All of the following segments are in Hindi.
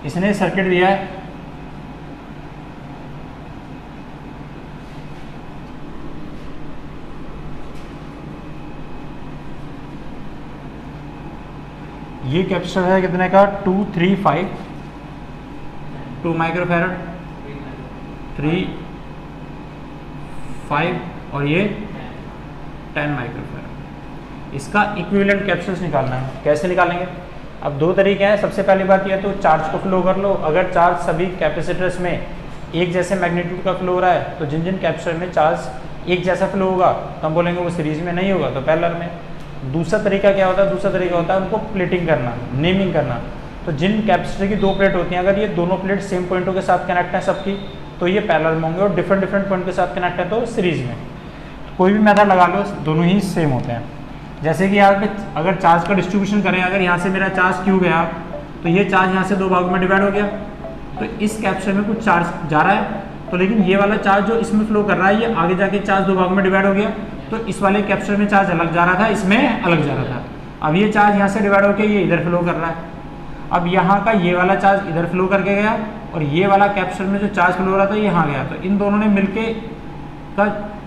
इसने सर्किट दिया है, ये कैपेसिटर है कितने का 235 2 माइक्रोफैरड 3 5 और ये 10 माइक्रोफैरड। इसका इक्विवेलेंट कैपेसिटेंस निकालना है। कैसे निकालेंगे? अब दो तरीके हैं। सबसे पहली बात यह तो चार्ज को फ्लो कर लो। अगर चार्ज सभी कैपेसिटर्स में एक जैसे मैग्नीट्यूड का फ्लो हो रहा है तो जिन जिन कैपेसिटर में चार्ज एक जैसा फ्लो होगा तो हम बोलेंगे वो सीरीज में नहीं होगा तो पैरेलल में। दूसरा तरीका क्या होता है? दूसरा तरीका होता है उनको प्लेटिंग करना, नेमिंग करना। तो जिन कैपेसिटर की दो प्लेट होती हैं अगर ये दोनों प्लेट सेम पॉइंटों के साथ कनेक्ट है सबकी तो ये पैरेलल में होंगे और डिफरेंट डिफरेंट पॉइंट के साथ कनेक्ट है तो सीरीज में। तो कोई भी मेथड लगा लो दोनों ही सेम होते हैं। जैसे कि यहाँ पे अगर चार्ज का डिस्ट्रीब्यूशन करें, अगर यहाँ से मेरा चार्ज क्यू गया तो ये चार्ज यहाँ से दो भागों में डिवाइड हो गया तो इस कैपेसिटर में कुछ चार्ज जा रहा है तो लेकिन ये वाला चार्ज जो इसमें फ्लो कर रहा है ये आगे जाके चार्ज दो भागों में डिवाइड हो गया तो इस वाले कैपेसिटर में चार्ज अलग जा रहा था, इसमें अलग जा रहा था। अब ये चार्ज यहाँ से डिवाइड होकर ये इधर फ्लो कर रहा है। अब यहाँ का ये वाला चार्ज इधर फ्लो करके गया और ये वाला कैपेसिटर में जो चार्ज फ्लो हो रहा था ये यहाँ गया तो इन दोनों ने मिलके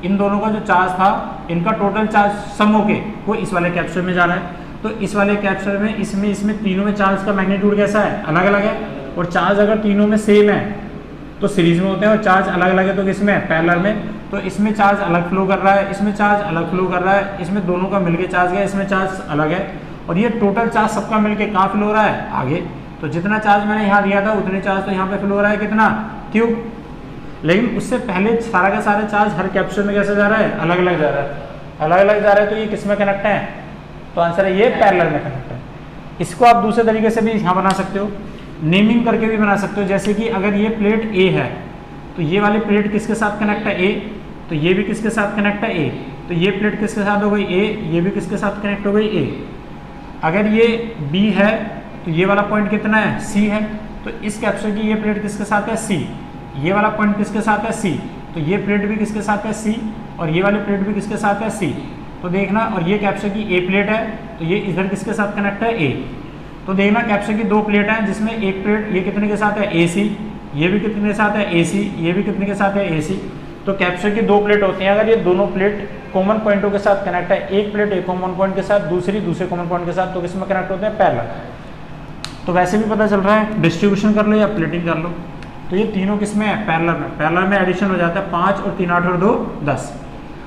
इन दोनों का जो चार्ज था इनका टोटल चार्ज सम होके वो इस वाले कैपेसिटर में जा रहा है। तो इस वाले कैपेसिटर में इसमें तीनों में चार्ज का मैग्नीट्यूड कैसा है? अलग अलग है। और चार्ज अगर तीनों में सेम है तो सीरीज में होते हैं और चार्ज अलग अलग है तो किसमें? पैरेलल में। तो इसमें चार्ज अलग फ्लो कर रहा है, इसमें चार्ज अलग फ्लो कर रहा है, इसमें दोनों का मिलके चार्ज गया, इसमें चार्ज अलग है और ये टोटल चार्ज सबका मिलके कहाँ फ्लो हो रहा है? आगे। तो जितना चार्ज मैंने यहाँ दिया था उतने चार्ज तो यहाँ पे फ्लो हो रहा है कितना? क्यू। लेकिन उससे पहले सारा का सारा चार्ज हर कैपेसिटर में कैसे जा रहा है? अलग अलग जा रहा है। अलग अलग जा रहा है तो ये किस में कनेक्ट है? तो आंसर है ये पैरेलल में कनेक्ट है। इसको आप दूसरे तरीके से भी यहाँ बना सकते हो, नेमिंग करके भी बना सकते हो। जैसे कि अगर ये प्लेट ए है तो ये वाली प्लेट किसके साथ कनेक्ट है? ए। तो ये भी किसके साथ कनेक्ट है? ए। तो ये प्लेट किसके साथ हो गई? ए। ये भी किसके साथ कनेक्ट हो गई? ए। अगर ये बी है तो ये वाला पॉइंट कितना है? सी है। तो इस कैपेसिटर की ये प्लेट किसके साथ है? सी। ये वाला पॉइंट किसके साथ है? सी। तो ये प्लेट भी किसके साथ है? सी। और ये वाली प्लेट भी किसके साथ है? सी। तो देखना, और ये कैपेसिटर की ए प्लेट है तो ये इधर किसके साथ कनेक्ट है? ए। तो देखना कैपेसिटर की दो प्लेट हैं जिसमें एक प्लेट ये कितने के साथ है? ए सी। ये भी कितने के साथ है? ए सी। ये भी कितने के साथ है? ए सी। तो कैपेसिटर की दो प्लेट होती हैं, अगर ये दोनों प्लेट कॉमन पॉइंटों के साथ कनेक्ट है, एक प्लेट एक कॉमन पॉइंट के साथ, दूसरे कॉमन पॉइंट के साथ, तो किसमें कनेक्ट होते हैं? पैरेलल। तो वैसे भी पता चल रहा है, डिस्ट्रीब्यूशन कर लो या प्लेटिंग कर लो तो ये तीनों किसमें है? पैरेलल में। पैरेलल में एडिशन हो जाता है 5 और 3 8 और 2 10।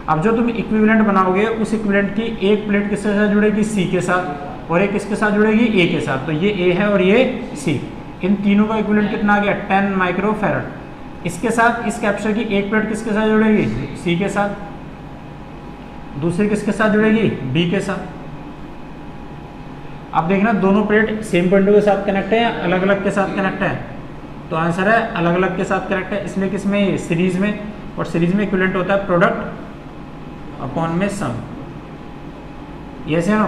अब जो तुम इक्विवेलेंट बनाओगे उस इक्विवेलेंट की एक प्लेट किसके साथ जुड़ेगी? सी के साथ। और एक किसके साथ जुड़ेगी? ए के साथ। तो ये ए है और ये सी। इन तीनों का इक्विवेलेंट कितना आ गया? 10 माइक्रोफैरड। इसके साथ इस कैपेसिटर की एक प्लेट किसके साथ जुड़ेगी? सी के साथ। दूसरी किसके साथ जुड़ेगी? बी के साथ। अब देखना दोनों प्लेट सेम पॉइंटों के साथ कनेक्ट है या अलग अलग के साथ कनेक्ट है? तो आंसर है अलग अलग के साथ कनेक्ट है, इसलिए किसमें? ये सीरीज में। और सीरीज में इक्विवेलेंट होता है प्रोडक्ट अपॉन में सम। ये से ना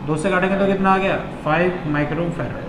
2 से काटेंगे तो कितना आ गया? 5 माइक्रोफैरड।